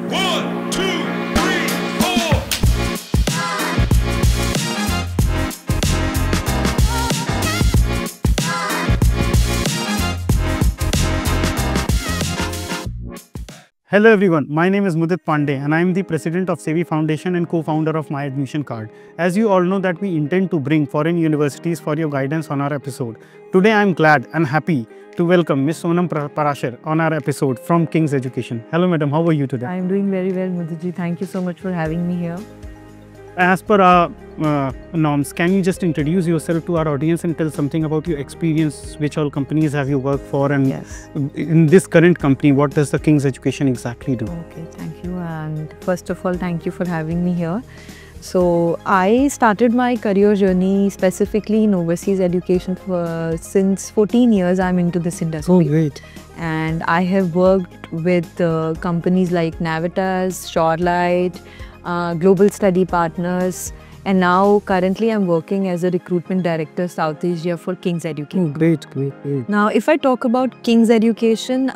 1, 2, 3, 4. Hello everyone, my name is Mudit Pandey and I am the president of Sevi Foundation and co-founder of My Admission Card. As you all know that we intend to bring foreign universities for your guidance on our episode. Today I am glad and happy to welcome Ms. Sonam Parashar on our episode from King's Education. Hello madam, how are you today? I am doing very well, Muditji. Thank you so much for having me here. As per our norms, can you just introduce yourself to our audience and tell something about your experience, which all companies have you worked for, and Yes. in this current company, what does the King's Education exactly do? Okay, thank you. And first of all, thank you for having me here. So, I started my career journey specifically in overseas education since 14 years. I'm into this industry. Oh, great. And I have worked with companies like Navitas, Shorelight, Global Study Partners, and now currently I'm working as a recruitment director South Asia for King's Education. Oh, great, great, great. Now, if I talk about King's Education,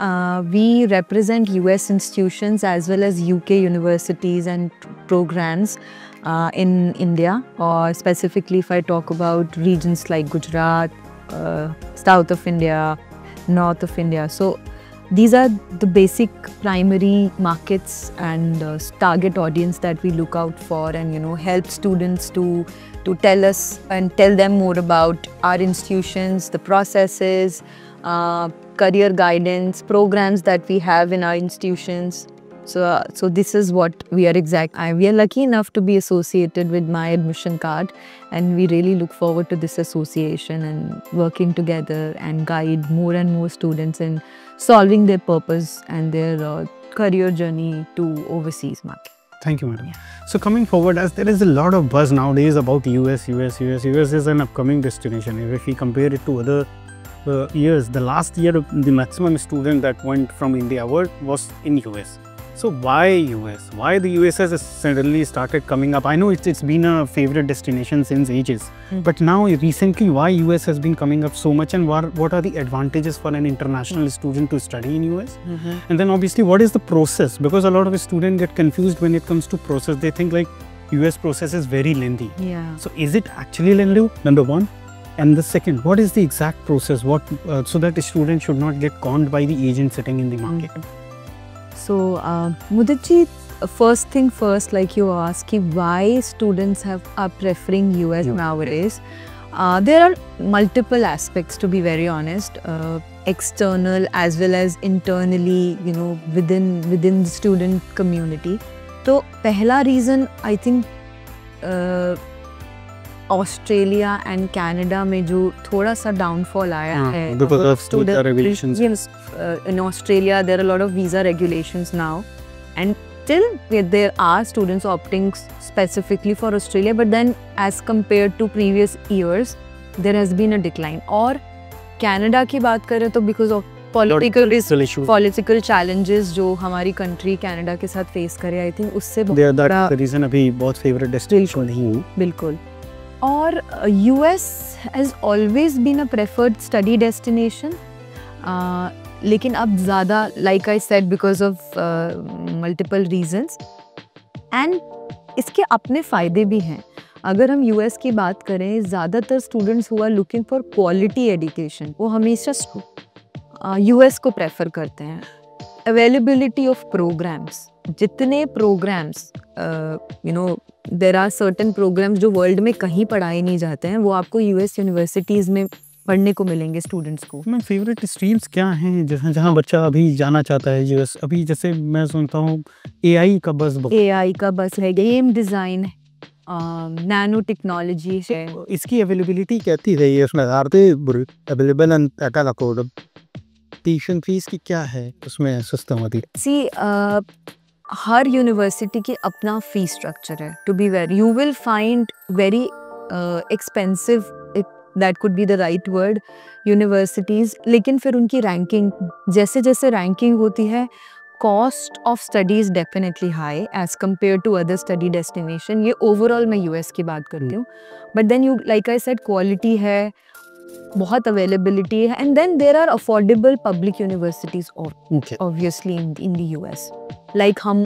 we represent US institutions as well as UK universities and programs in India, or specifically if I talk about regions like Gujarat, south of India, north of India. So these are the basic primary markets and target audience that we look out for, and help students to tell us and tell them more about our institutions, the processes, career guidance, programs that we have in our institutions. So this is what we are we are lucky enough to be associated with My Admission Card, and we really look forward to this association and working together and guide more and more students in solving their purpose and their career journey to overseas market. Thank you, madam. Yeah. So coming forward, as there is a lot of buzz nowadays about US is an upcoming destination. If we compare it to other years, the last year the maximum student that went from India was in US. So why US? Why the US has suddenly started coming up? I know it's been a favorite destination since ages, but now recently why US has been coming up so much, and what are the advantages for an international student to study in US? And then obviously what is the process? Because a lot of students get confused when it comes to process. They think like US process is very lengthy. Yeah. So is it actually lengthy? Number one. And the second, what is the exact process? So that the student should not get conned by the agent sitting in the market? So, Muditji, first thing first, like you asked, why students are preferring US nowadays. There are multiple aspects, to be very honest, external as well as internally, within the student community. So, pehla reason, I think, Australia and Canada में जो थोड़ा सा downfall आया है because of visa regulations. Yes, in Australia there are a lot of visa regulations now, and still there are students opting specifically for Australia, but then as compared to previous years there has been a decline. और Canada की बात करें तो because of political challenges जो हमारी country Canada के साथ face करे, I think उससे that's the reason अभी बहुत favorite destination नहीं हूँ. बिल्कुल. और US has always been a preferred study destination, लेकिन अब ज़्यादा, like I said, because of multiple reasons, and इसके अपने फ़ायदे भी हैं. अगर हम US की बात करें, ज़्यादातर students who are looking for quality education, वो हमेशा US को prefer करते हैं. Availability of programs, जितने programs, there are certain programs जो world में कहीं पढ़ाए नहीं जाते हैं, वो आपको US universities में पढ़ने को मिलेंगे students को. मैं favorite streams क्या हैं जहाँ बच्चा अभी जाना चाहता है US? अभी जैसे मैं सुनता हूँ AI का बस है, game design, nano technology है. इसकी availability कैसी रही है? उसमें are they available and at an affordable? Tuition fees की क्या है उसमें system अभी? See, हर यूनिवर्सिटी की अपना फी स्ट्रक्चर है. To be very, you will find very expensive, that could be the right word, universities, लेकिन फिर उनकी रैंकिंग, जैसे जैसे रैंकिंग होती है, cost of studies definitely high as compare to other study destination. ये ओवरऑल मैं US की बात करती हूँ, but then you, like I said, quality है, बहुत अवेलेबिलिटी है, and then there are affordable public universities obviously in the US. Like हम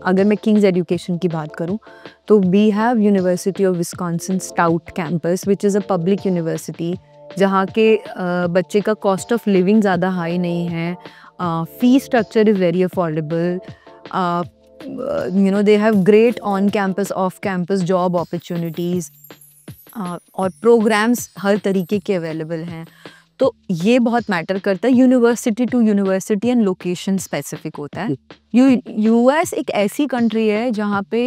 अगर मैं किंग्स एजुकेशन की बात करूं तो we have University of Wisconsin Stout campus which is a public university, जहाँ के बच्चे का कॉस्ट ऑफ लिविंग ज़्यादा हाई नहीं है, fee structure is very affordable, they have great on campus off campus job opportunities और प्रोग्राम्स हर तरीके के अवेलेबल हैं। तो ये बहुत मैटर करता है, university to university and location specific होता है। यूएस एक ऐसी कंट्री है जहाँ पे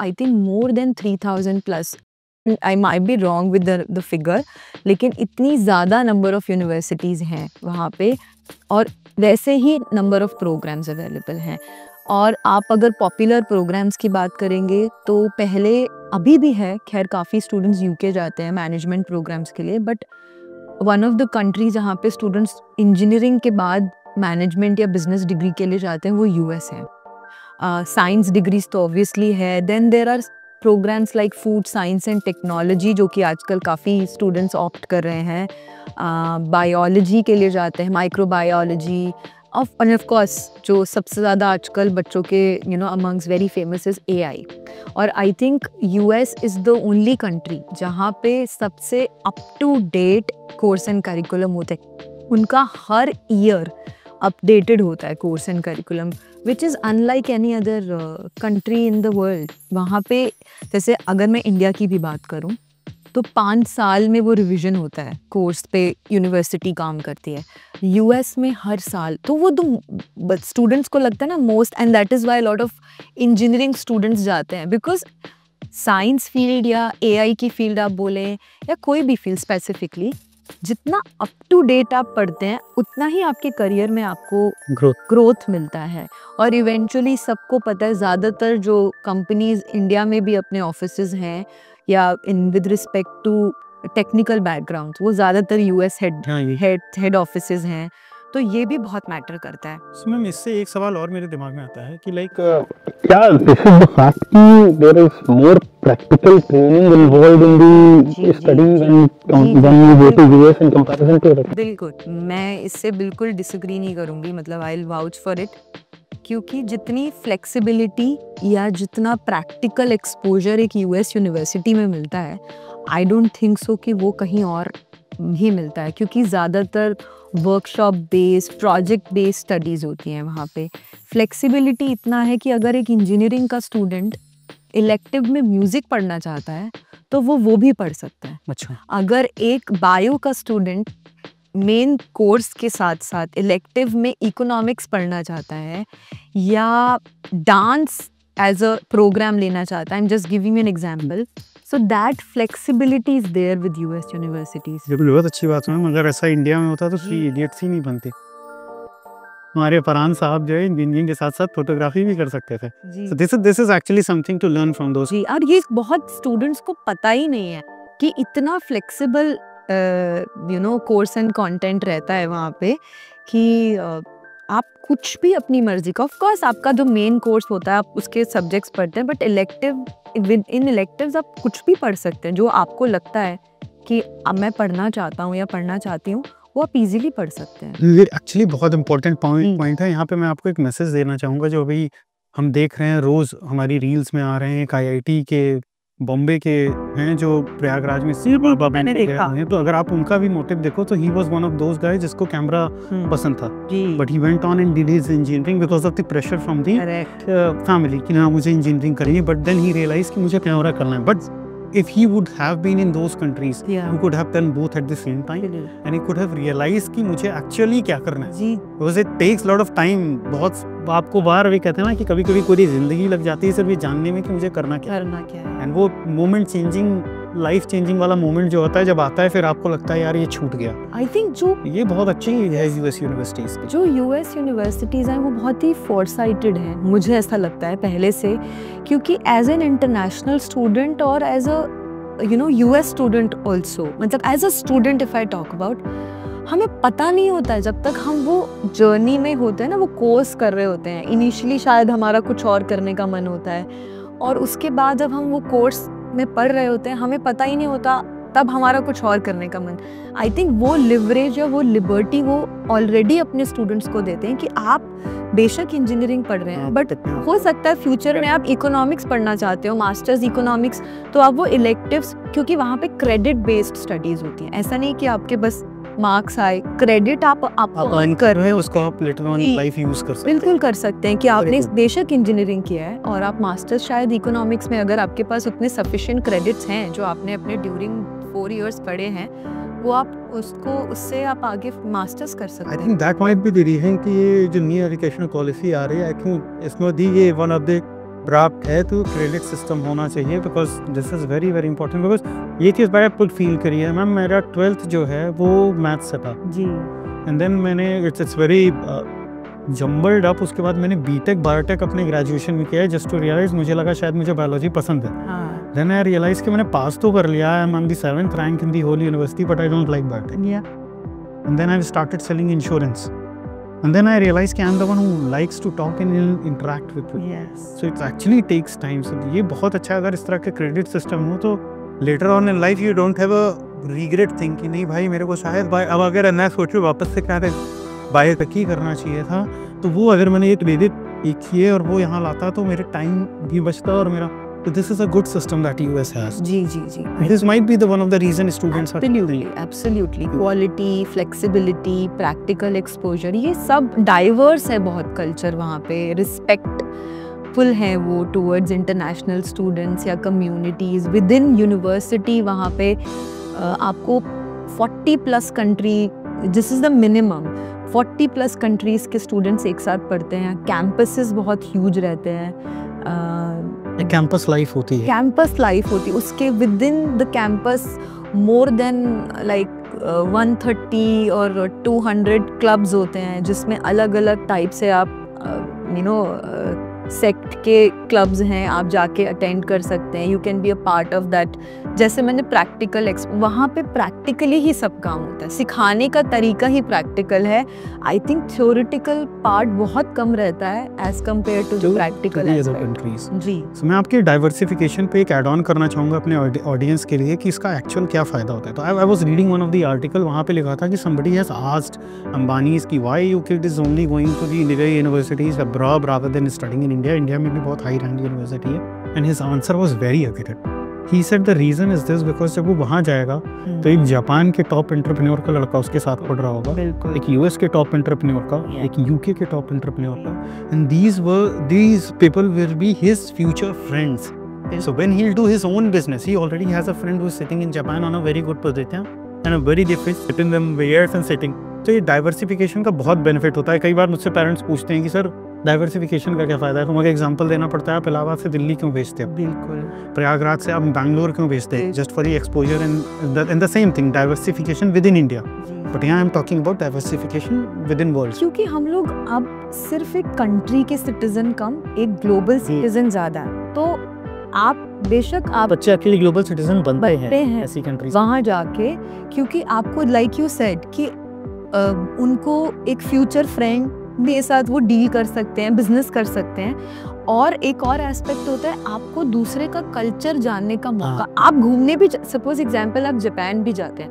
I think more than 3000 plus, I might be wrong with the figure, लेकिन इतनी ज़्यादा नंबर ऑफ यूनिवर्सिटीज़ हैं वहाँ पे, और वैसे ही नंबर ऑफ प्रोग्राम्स अवेलेबल हैं। और आप अगर पॉपुलर प्रोग्राम्स की बात करेंगे तो पहले, अभी भी है खैर, काफ़ी स्टूडेंट्स यूके जाते हैं मैनेजमेंट प्रोग्राम्स के लिए, but one of the country जहाँ पे स्टूडेंट्स इंजीनियरिंग के बाद मैनेजमेंट या बिजनेस डिग्री के लिए जाते हैं वो यूएस है। साइंस डिग्रीज तो ऑब्वियसली है, then there are programs like food science and technology जो कि आजकल काफ़ी स्टूडेंट्स ऑप्ट कर रहे हैं, बायोलॉजी के लिए जाते हैं, माइक्रोबायोलॉजी ऑफ कोर्स जो सबसे ज़्यादा आजकल बच्चों के amongst very famous is AI. और I think US is the only country जहाँ पे सबसे up to date course and curriculum होते हैं, उनका हर ईयर अपडेटेड होता है course and curriculum, which is unlike any other country in the world. वहाँ पे जैसे अगर मैं इंडिया की भी बात करूँ तो 5 साल में वो रिवीजन होता है कोर्स पे, यूनिवर्सिटी काम करती है। यूएस में हर साल, तो वो तो स्टूडेंट्स को लगता है ना most, and that is why lot of engineering students जाते हैं, बिकॉज साइंस फील्ड या एआई की फील्ड आप बोलें या कोई भी फील्ड स्पेसिफिकली, जितना अप टू डेट आप पढ़ते हैं उतना ही आपके करियर में आपको ग्रोथ मिलता है। और इवेंचुअली सबको पता है ज़्यादातर जो कंपनीज इंडिया में भी अपने ऑफिसेज हैं या in with respect to technical background, वो ज़्यादातर यूएस हेड ऑफिसेज हैं, तो ये भी बहुत मैटर करता है। So, मैम इससे एक सवाल और मेरे दिमाग में आता है कि लाइक क्या दिस इज द फैक्ट कि there is more practical training involved in the study when you go to US in comparison to other? बिल्कुल, मैं इससे बिल्कुल डिसएग्री नहीं करूँगी, मतलब I will vouch for it, क्योंकि जितनी फ्लेक्सिबिलिटी या जितना प्रैक्टिकल एक्सपोजर एक यूएस यूनिवर्सिटी में मिलता है, आई डोंट थिंक सो कि वो कहीं और भी मिलता है, क्योंकि ज़्यादातर workshop based, project based studies होती हैं वहाँ पे। फ्लेक्सिबिलिटी इतना है कि अगर एक इंजीनियरिंग का स्टूडेंट इलेक्टिव में म्यूज़िक पढ़ना चाहता है तो वो भी पढ़ सकता है। अच्छा, अगर एक बायो का स्टूडेंट मेन कोर्स के साथ साथ इलेक्टिव में इकोनॉमिक्स पढ़ना चाहता है या डांस एज अ प्रोग्राम लेना चाहता है, I am just giving an example, so that flexibility is there with US universities. ये भी बहुत अच्छी बात है मैम। अगर ऐसा इंडिया में होता तो फ्री इडियट्स ही नहीं बनते। हमारे फरहान साहब जो है इंजीनियरिंग के साथ साथ फोटोग्राफी भी कर सकते थे। So this is actually something to learn from those. जी, और ये बहुत स्टूडेंट्स को पता ही नहीं है कि इतना फ्लेक्सिबल कोर्स एंड कंटेंट रहता है वहाँ पे कि आप कुछ भी अपनी मर्जी का, ऑफ कोर्स आपका जो मेन कोर्स होता है आप उसके सब्जेक्ट्स पढ़ते हैं, बट इन इलेक्टिव्स आप कुछ भी पढ़ सकते हैं जो आपको लगता है कि अब मैं पढ़ना चाहता हूँ या पढ़ना चाहती हूँ, वो आप इजीली पढ़ सकते हैं। ये एक्चुअली बहुत इंपॉर्टेंट पॉइंट है। यहाँ पे मैं आपको एक मैसेज देना चाहूँगा जो अभी हम देख रहे हैं, रोज़ हमारी रील्स में आ रहे हैं। एक IIT के बॉम्बे के हैं जो प्रयागराज में मैंने देखा हैं, तो अगर आप उनका भी मोटिव देखो तो he was one of those guys जिसको कैमरा पसंद था, but he went on and did his engineering because of the pressure from the family कि ना मुझे इंजीनियरिंग करनी है, बट देन ही रियलाइज कि मुझे कैमरा करना है। But if he would have been in those countries, he could have done both at the same time, and he could have realized कि मुझे actually क्या करना है। Because it takes lot of time। बहुत आपको बार भी कहते हैं ना कि कभी कभी पूरी जिंदगी लग जाती है सिर्फ ये जानने में कि मुझे करना क्या है। एंड वो मोमेंट चेंजिंग, लाइफ चेंजिंग वाला मोमेंट जो होता है जब आता है, फिर आपको लगता है यार ये छूट गया। आई थिंक जो ये बहुत अच्छी है यूएस यूनिवर्सिटीज की। जो यूएस यूनिवर्सिटीज हैं वो बहुत ही फोरसाइटेड हैं, मुझे ऐसा लगता है पहले से, क्योंकि एज एन इंटरनेशनल स्टूडेंट और as a US student also, मतलब as a student if I talk about, हमें पता नहीं होता है जब तक हम वो जर्नी में होते हैं ना, वो कोर्स कर रहे होते हैं। इनिशियली शायद हमारा कुछ और करने का मन होता है, और उसके बाद जब हम वो कोर्स में पढ़ रहे होते हैं हमें पता ही नहीं होता तब हमारा कुछ और करने का मन। आई थिंक वो लिवरेज या वो लिबर्टी वो ऑलरेडी अपने स्टूडेंट्स को देते हैं कि आप बेशक इंजीनियरिंग पढ़ रहे हैं, बट हो सकता है फ्यूचर में आप इकोनॉमिक्स पढ़ना चाहते हो, मास्टर्स इकोनॉमिक्स, तो आप वो इलेक्टिव्स, क्योंकि वहाँ पे क्रेडिट बेस्ड स्टडीज होती हैं, ऐसा नहीं कि आपके बस मार्क्स आए, क्रेडिट आप अर्न कर रहे हैं उसको आप later on in life use कर सकते हैं। बिल्कुल कर सकते हैं कि आपने बेशक इंजीनियरिंग किया है और आप मास्टर्स शायद इकोनॉमिक्स में, अगर आपके पास उतने सफिशिएंट क्रेडिट्स हैं जो आपने अपने ड्यूरिंग 4 इयर्स पढ़े हैं, वो आप उसको उससे आप आगे मास्टर्स कर सकते हैं। I think that might be the reason कि ये जो न्यू एजुकेशन पॉलिसी आ रही है, आई थिंक इसमें दी ये वन ऑफ द ड्राफ्ट है तो क्रेडिट सिस्टम होना चाहिए, because this is very very important. Because ये चीज़ बड़ा खुद फील करी है मैम, मेरा 12th जो है वो मैथ्स से था जी, एंड देन मैंने इट्स वेरी जम्बल्ड अप। उसके बाद मैंने बीटेक बायोटेक अपने ग्रेजुएशन में किया है, जस्ट टू रियलाइज मुझे लगा शायद मुझे बायोलॉजी पसंद है। हाँ, देन आई रियलाइज कि मैंने पास तो कर लिया, I am on the 7th rank in the whole university, but I don't like biotech. And then I started selling insurance, and then I realized कि I'm the one who likes to talk and interact with people. yes, So it actually takes time. So ये बहुत अच्छा है अगर इस तरह के credit system हो तो later on in life you don't have a regret thing कि नहीं भाई मेरे को शायद अब अगर मैं सोचूं वापस से क्या बायोटेक ही करना चाहिए था, तो वो अगर मैंने ये क्रेडिट किए और वो यहाँ लाता तो मेरे टाइम भी बचता और मेरा, so this is a good system that US has. जी जी जी, This might be the one of the reason students are absolutely quality, flexibility, practical exposure, ये सब डाइवर्स है बहुत कल्चर वहाँ पे, रिस्पेक्टफुल है वो टुवर्ड्स इंटरनेशनल स्टूडेंट्स या कम्युनिटीज़ विद इन यूनिवर्सिटी। वहाँ पे आपको 40+ country, this is the minimum, 40+ countries के स्टूडेंट्स एक साथ पढ़ते हैं, कैंपसेस बहुत ह्यूज रहते हैं, कैंपस लाइफ होती है, कैंपस लाइफ होती है, उसके with in the campus more than like 130 और 200 क्लब्स होते हैं जिसमें अलग अलग टाइप से आप सेक्ट के क्लब्स हैं, आप जाके अटेंड कर सकते हैं, you can be a part of that. जैसे मैंने प्रैक्टिकल वहाँ पे प्रैक्टिकली ही सब काम होता है, सिखाने का तरीका ही प्रैक्टिकल है। आई थिंक थ्योरेटिकल पार्ट बहुत कम रहता है एज कम्पेयर टू प्रैक्टिकल जी। So, मैं आपके डाइवर्सिफिकेशन पे एक एड ऑन करना चाहूँगा अपने ऑडियंस के लिए कि इसका एक्चुअल क्या फ़ायदा होता है। तो I was reading one of the article, वहाँ पे लिखा था कि somebody has asked अंबानीज़ की why you kid is only going to the Indian universities abroad rather than studying in India. India में भी बहुत हाई रैंक यूनिवर्सिटी है, and his answer was very accurate. He said the reason is this because जब वो वहाँ जाएगा तो एक जापान के टॉप एंटरप्रेन्योर का लड़का उसके साथ पढ़ रहा होगा, एक यूएस के टॉप एंटरप्रेन्योर का, एक यूके के टॉप एंटरप्रेन्योर का, and these people will be his future friends. So when he'll do his own business, he already has a friend who's sitting in Japan on a very good position and a very different between them years and sitting. तो ये diversification का बहुत benefit होता है। कई बार मुझसे parents पूछते हैं कि सर डाइवर्सिफिकेशन का क्या फ़ायदा है, तो मुझे एग्जांपल देना पड़ता है, आप इलाहाबाद से दिल्ली क्यों भेजते हैं, बिल्कुल प्रयागराज से आप बैंगलोर क्यों भेजते हैं, just for the exposure and the same thing diversification within India, but यहाँ I am talking about diversification within world. क्योंकि हम लोग अब सिर्फ एक कंट्री के सिटीजन कम एक ग्लोबल सिटीजन ज़्यादा है, तो आप बेशक आप बच्चे अकेले ग्लोबल सिटीजन बनते हैं ऐसी कंट्रीज वहाँ जाके, क्योंकि आपको लाइक यू सेड कि उनको एक फ्यूचर फ्रेंड के साथ वो डील कर सकते हैं, बिजनेस कर सकते हैं, और एक और एस्पेक्ट होता है आपको दूसरे का कल्चर जानने का मौका। आप घूमने भी, सपोज एग्जांपल आप जापान भी जाते हैं,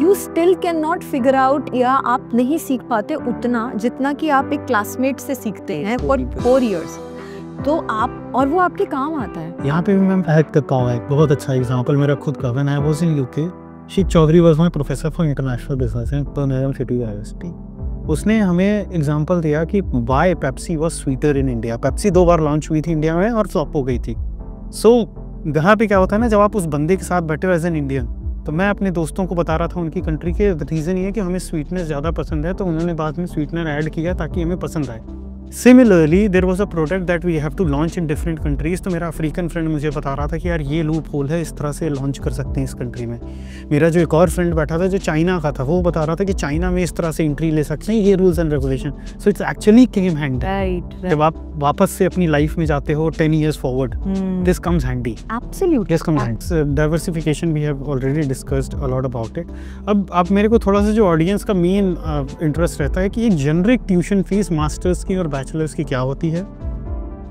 you still can not figure out, या आप नहीं सीख पाते उतना जितना कि आप एक क्लासमेट से सीखते हैं फॉर 4 इयर्स, तो आप, और वो आपके काम आता है। यहाँ पे भी मैं ऐड करता हूँ एक बहुत अच्छा एग्जांपल मेरा खुद का। When I was in UK, Sheikh Chaudhary was my professor for international business in पर्नेम सिटी यूनिवर्सिटी। उसने हमें एग्जांपल दिया कि why Pepsi was sweeter in India. Pepsi 2 बार लॉन्च हुई थी इंडिया में और फ्लॉप हो गई थी। सो यहाँ पे क्या होता है ना, जब आप उस बंदे के साथ बैठे हो एज एन इंडियन, तो मैं अपने दोस्तों को बता रहा था उनकी कंट्री के रीज़न ये है कि हमें स्वीटनेस ज़्यादा पसंद है, तो उन्होंने बाद में स्वीटनर ऐड किया ताकि हमें पसंद आए। Similarly, there was a product that we have to launch in different countries. तो मेरा अफ्रीकन फ्रेंड मुझे बता रहा था कि यार ये लूप होल है, इस तरह से लॉन्च कर सकते हैं इस कंट्री में। मेरा जो एक और फ्रेंड बैठा था जो चाइना का था, वो बता रहा था कि चाइना में इस तरह से एंट्री ले सकते हैं, ये rules and regulation. So it's actually came handy. Right, जब आप वापस से अपनी लाइफ में जाते हो 10 years forward, this comes handy. Absolutely. This comes handy. So, diversification we have already discussed a lot about it. अब मेरे को थोड़ा सा जो ऑडियंस का मेन इंटरेस्ट रहता है कि एक जेनरिक ट्यूशन फीस मास्टर्स की और बैचलर्स की क्या होती है,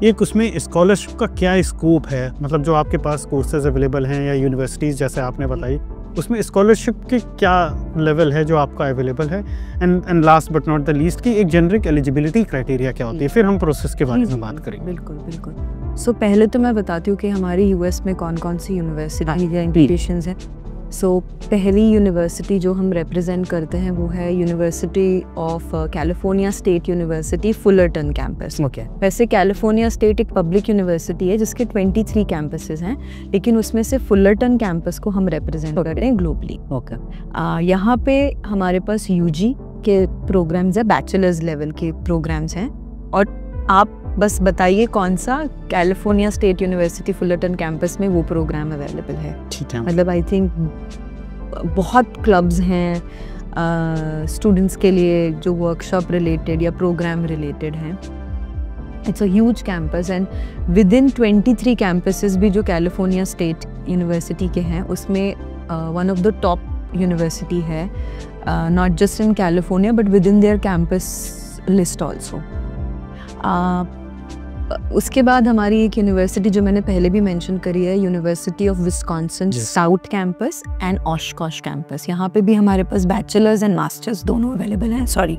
एक उसमें स्कॉलरशिप का क्या स्कोप है, मतलब जो आपके पास कोर्सेज अवेलेबल हैं या यूनिवर्सिटीज़ जैसे आपने बताई, उसमें स्कॉलरशिप के क्या लेवल है जो आपका अवेलेबल है, and last but not the least की एक जेनरिक एलिजिबिलिटी क्राइटेरिया क्या होती है, फिर हम प्रोसेस के बारे में बात करेंगे। बिल्कुल बिल्कुल। सो पहले तो मैं बताती हूँ कि हमारी यूएस में कौन कौन सी यूनिवर्सिटी या इंस्टीट्यूशंस हैं। सो पहली यूनिवर्सिटी जो हम रिप्रेजेंट करते हैं वो है university of California state university Fullerton campus. वैसे कैलिफोर्निया स्टेट एक पब्लिक यूनिवर्सिटी है जिसके 23 कैंपसेस हैं, लेकिन उसमें से फुलरटन कैंपस को हम रिप्रेजेंट कर रहे हैं ग्लोबली। यहाँ पे हमारे पास यूजी के प्रोग्राम्स है, बैचलर्स लेवल के प्रोग्राम्स हैं, और आप बस बताइए कौन सा California state university Fullerton campus में वो प्रोग्राम अवेलेबल है। ठीक है, मतलब आई थिंक बहुत क्लब्स हैं स्टूडेंट्स के लिए जो वर्कशॉप रिलेटेड या प्रोग्राम रिलेटेड हैं। It's a huge campus and with in 23 campuses भी जो कैलिफोर्निया स्टेट यूनिवर्सिटी के हैं उसमें one of the top university है, not just in California but with in their campus list also. उसके बाद हमारी एक यूनिवर्सिटी जो मैंने पहले भी मेंशन करी है, university of Wisconsin south campus and Oshkosh campus. यहाँ पे भी हमारे पास बैचलर्स एंड मास्टर्स दोनों अवेलेबल हैं। सॉरी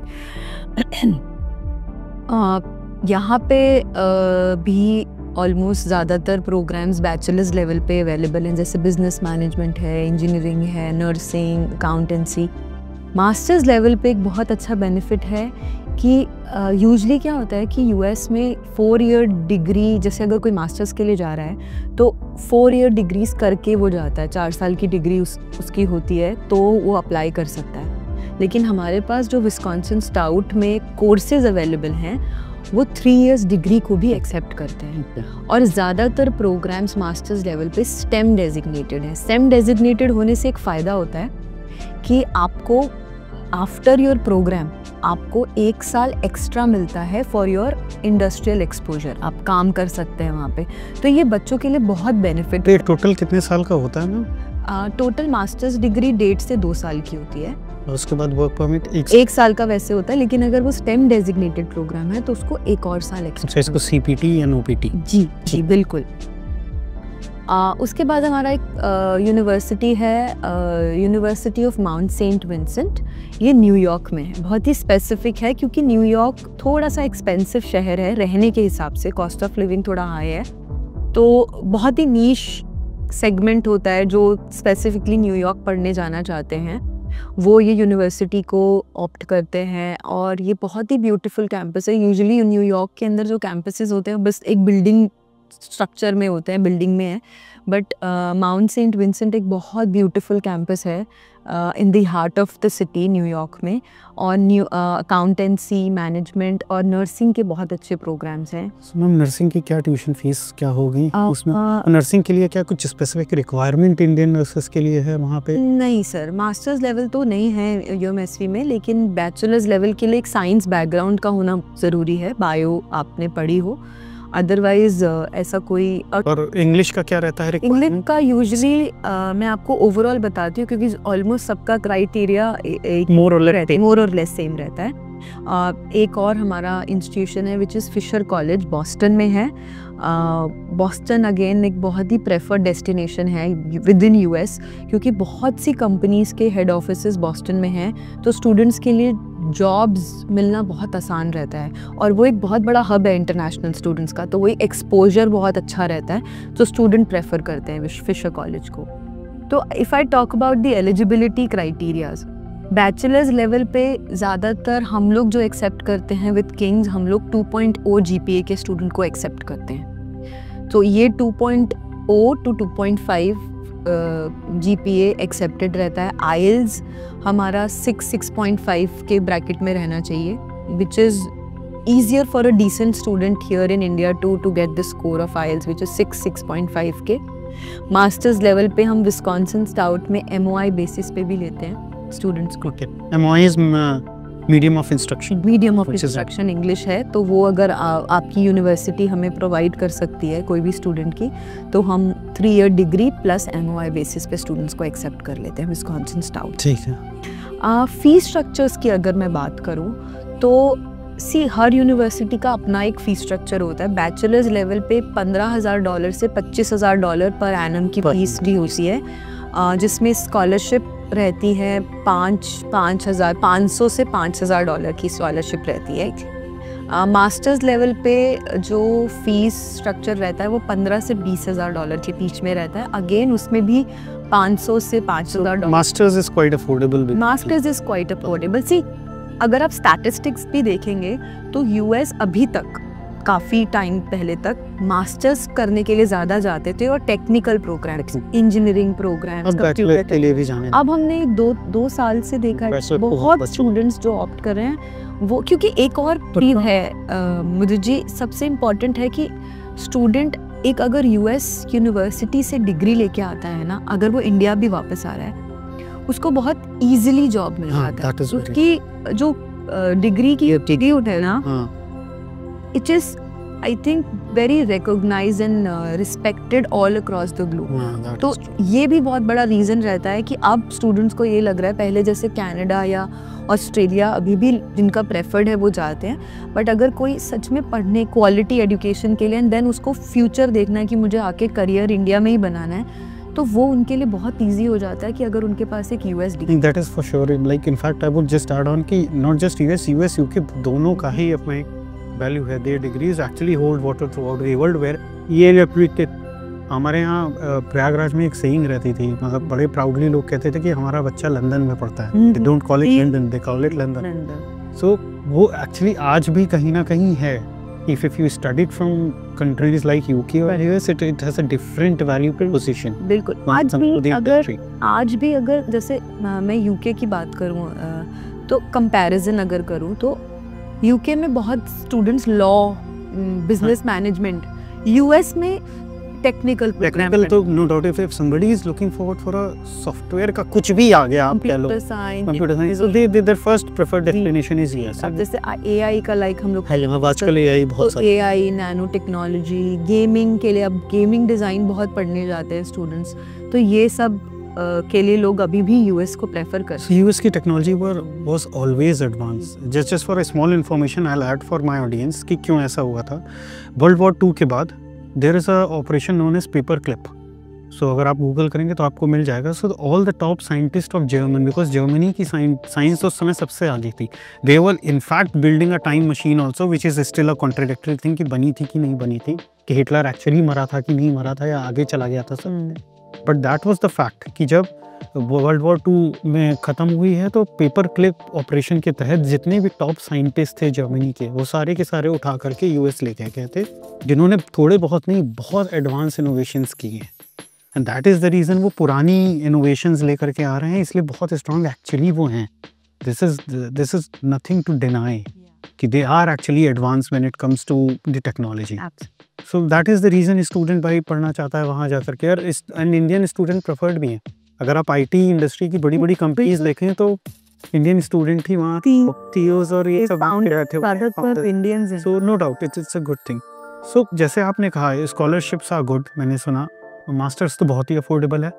यहाँ पे भी ऑलमोस्ट ज़्यादातर प्रोग्राम्स बैचलर्स लेवल पे अवेलेबल हैं, जैसे बिजनेस मैनेजमेंट है, इंजीनियरिंग है, नर्सिंग, अकाउंटेंसी। मास्टर्स लेवल पे एक बहुत अच्छा बेनिफिट है कि यूजली क्या होता है कि यूएस में 4 ईयर डिग्री, जैसे अगर कोई मास्टर्स के लिए जा रहा है तो 4 ईयर डिग्रीज करके वो जाता है, 4 साल की डिग्री उसकी होती है तो वो अप्लाई कर सकता है। लेकिन हमारे पास जो विस्कॉन्सिन स्टाउट में कोर्सेज अवेलेबल हैं वो 3 इयर्स डिग्री को भी एक्सेप्ट करते हैं, और ज़्यादातर प्रोग्राम्स मास्टर्स लेवल पे स्टेम डेजिग्नेटेड हैं। स्टेम डेजिग्नेटेड होने से एक फ़ायदा होता है कि आपको आफ्टर योर प्रोग्राम आपको 1 साल एक्स्ट्रा मिलता है फॉर योर इंडस्ट्रियल एक्सपोजर, आप काम कर सकते हैं वहाँ पे। तो ये बच्चों के लिए बहुत बेनिफिट। तो टोटल कितने साल का होता है मैम? टोटल मास्टर्स डिग्री 1.5 से 2 साल की होती है, और उसके बाद वर्क परमिट 1 साल का वैसे होता है, लेकिन अगर वो स्टेम डेजिग्नेटेड प्रोग्राम है तो उसको 1 और साल एक्स्ट्रा। इसको सीपीटी या नोपीटी? जी जी बिल्कुल। उसके बाद हमारा एक यूनिवर्सिटी है, university of Mount Saint Vincent. ये न्यूयॉर्क में है, बहुत ही स्पेसिफिक है क्योंकि न्यूयॉर्क थोड़ा सा एक्सपेंसिव शहर है रहने के हिसाब से, कॉस्ट ऑफ लिविंग थोड़ा हाई है, तो बहुत ही नीश सेगमेंट होता है जो स्पेसिफिकली न्यूयॉर्क पढ़ने जाना चाहते हैं वो ये यूनिवर्सिटी को ऑप्ट करते हैं। और ये बहुत ही ब्यूटीफुल कैंपस है। यूजुअली न्यूयॉर्क के अंदर जो कैंपसेस होते हैं बस एक बिल्डिंग स्ट्रक्चर में होते हैं, बिल्डिंग में है, बट माउंट सेंट विंसेंट एक बहुत ब्यूटीफुल कैंपस है in the heart of the city New York में, और अकाउंटेंसी, मैनेजमेंट और नर्सिंग के बहुत अच्छे प्रोग्राम्स हैं। मैम नर्सिंग की क्या ट्यूशन फीस क्या होगी उसमें? नर्सिंग के लिए क्या कुछ स्पेसिफिक रिक्वायरमेंट इंडियन नर्सेस के लिए है वहाँ पे? नहीं सर, मास्टर्स लेवल तो नहीं है यूएमएसवी में, लेकिन बैचलर्स लेवल के लिए एक साइंस बैकग्राउंड का होना ज़रूरी है, बायो आपने पढ़ी हो, अदरवाइज ऐसा कोई। और इंग्लिश का क्या रहता है? इंग्लिश का यूजुअली मैं आपको ओवरऑल बताती हूँ क्योंकि ऑलमोस्ट सबका क्राइटेरिया मोर और लेस सेम रहता है। एक और हमारा इंस्टीट्यूशन है which is Fisher college, Boston में है। बॉस्टन अगेन एक बहुत ही प्रेफर्ड डेस्टिनेशन है विद इन यूएस, क्योंकि बहुत सी कंपनीज़ के हेड ऑफिसेस बॉस्टन में हैं, तो स्टूडेंट्स के लिए जॉब्स मिलना बहुत आसान रहता है, और वो एक बहुत बड़ा हब है इंटरनेशनल स्टूडेंट्स का, तो वो एक एक्सपोजर बहुत अच्छा रहता है, तो स्टूडेंट प्रेफर करते हैं फिशर कॉलेज को। तो if I talk about the eligibility criterias, bachelors level पे ज़्यादातर हम लोग जो एक्सेप्ट करते हैं विद किंग्स, हम लोग 2.0 GPA के स्टूडेंट को एक्सेप्ट करते हैं। तो ये 2.0 to 2.5 GPA एक्सेप्टेड रहता है। IELTS हमारा 6.5 के ब्रैकेट में रहना चाहिए, which is easier for a decent student here in India to get the score of IELTS which is 6.5 के। मास्टर्स लेवल पे हम विस्कॉन्सिन स्टाउट में MOI बेसिस पे भी लेते हैं स्टूडेंट्स को। MOI is medium of instruction, medium of instruction English है, तो वो अगर आपकी यूनिवर्सिटी हमें प्रोवाइड कर सकती है कोई भी स्टूडेंट की, तो हम 3 year degree plus MOI basis पे स्टूडेंट्स को एक्सेप्ट कर लेते हैं विस्कॉन्सिन स्टाउट। ठीक है। फीस स्ट्रक्चर्स की अगर मैं बात करूँ तो सी हर यूनिवर्सिटी का अपना एक फीस स्ट्रक्चर होता है। बैचलर्स लेवल पे $15,000 से $25,000 पर एनम की फीस भी होती है, जिसमें स्कॉलरशिप रहती है 500 से $5,000 की स्कॉलरशिप रहती है। मास्टर्स लेवल पे जो फीस स्ट्रक्चर रहता है वो $15,000 से $20,000 के बीच में रहता है। अगेन उसमें भी 500 से $5,000। Masters is quite affordable. Masters is quite affordable. See अगर आप स्टैटिस्टिक्स भी देखेंगे तो यूएस अभी तक काफ़ी टाइम पहले तक मास्टर्स करने के लिए ज़्यादा जाते थे और टेक्निकल प्रोग्राम्स, इंजीनियरिंग प्रोग्राम्स के लिए भी जाने। अब हमने दो साल से देखा है बहुत स्टूडेंट्स जो ऑप्ट कर रहे हैं वो, क्योंकि एक और चीज़ है मुझे जी सबसे इम्पोर्टेंट है कि स्टूडेंट एक अगर यूएस यूनिवर्सिटी से डिग्री लेके आता है ना, अगर वो इंडिया भी वापस आ रहा है उसको बहुत इजीली जॉब मिल जाता है। उसकी जो डिग्री की इंस्टीट्यूट है ना, it is I think very recognized and respected all across the globe। तो ये भी बहुत बड़ा रीज़न रहता है कि अब स्टूडेंट्स को ये लग रहा है, पहले जैसे कनाडा या ऑस्ट्रेलिया अभी भी जिनका प्रेफर्ड है वो जाते हैं, बट अगर कोई सच में पढ़ने क्वालिटी एजुकेशन के लिए एंड देन उसको फ्यूचर देखना है कि मुझे आके करियर इंडिया में ही बनाना है, तो वो उनके लिए बहुत ईजी हो जाता है कि अगर उनके पास एक US degree. That is for sure. Like in fact I would just add on कि नॉट जस्ट यूएस यूके दोनों का ही अपना एक वैल्यू है। Their degrees actually hold water throughout the world where ये रेप्यूटेड। हमारे यहाँ प्रयागराज में एक सेइंग रहती थी, मतलब बड़े प्राउडली लोग कहते थे कि हमारा बच्चा लंदन में पढ़ता है। They don't call it London, they call it London. So वो एक्चुअली आज भी कहीं ना कहीं है। if you studied from countries like UK or US, it has a different value proposition। बिल्कुल। आज भी अगर जैसे मैं यूके की बात करूँ तो कंपैरिजन अगर करूँ तो यूके में बहुत students law, business management, US में टेक्निकल तो no doubt if somebody is looking forward for a software का कुछ भी आ गया, आप कह लो computer science, so their first preferred destination is US। अब जैसे एआई का लाइक हम लोग आजकल एआई बहुत सारी एआई, नैनो टेक्नोलॉजी, गेमिंग के लिए अब गेमिंग डिज़ाइन बहुत पढ़ने जाते हैं स्टूडेंट्स, तो ये सब के लिए लोग अभी भी यूएस को प्रेफर करते हैं। यूएस की technology was always advance. Just for a small information I will add for my audience कि क्यों ऐसा हुआ था। वर्ल्ड वॉर 2 के बाद there is a operation known as paper clip. So अगर आप गूगल करेंगे तो आपको मिल जाएगा। So all the top scientist of German, because Germany की साइंस उस समय सबसे आगे थी, they were in fact building a time machine also, which is still a contradictory thing कि बनी थी कि नहीं बनी थी, कि हिटलर एक्चुअली मरा था कि नहीं मरा था या आगे चला गया था सब। But that was the fact कि जब वर्ल्ड वॉर 2 में ख़त्म हुई है तो पेपर क्लिप ऑपरेशन के तहत जितने भी टॉप साइंटिस्ट थे जर्मनी के, वो सारे के सारे उठा करके यूएस लेके गए थे, जिन्होंने थोड़े बहुत नहीं बहुत एडवांस इनोवेशंस किए हैं। And that is the reason वो पुरानी इनोवेशंस लेकर के आ रहे हैं, इसलिए बहुत स्ट्रॉन्ग एक्चुअली वो हैं। This is nothing to deny कि they are actually advance when it comes to the technology. So that is the reason student भाई पढ़ना चाहता है वहाँ जा करके, और इंडियन स्टूडेंट प्रेफर्ड भी हैं। अगर आप आईटी इंडस्ट्री की बड़ी बड़ी कंपनीज देखें तो इंडियन स्टूडेंट ही वहाँ टीओज और ये सब इंडियंस हैं। So no doubt it's a good thing. So जैसे आपने कहा स्कॉलरशिप्स आर गुड, मैंने सुना मास्टर्स तो बहुत ही अफोर्डेबल है,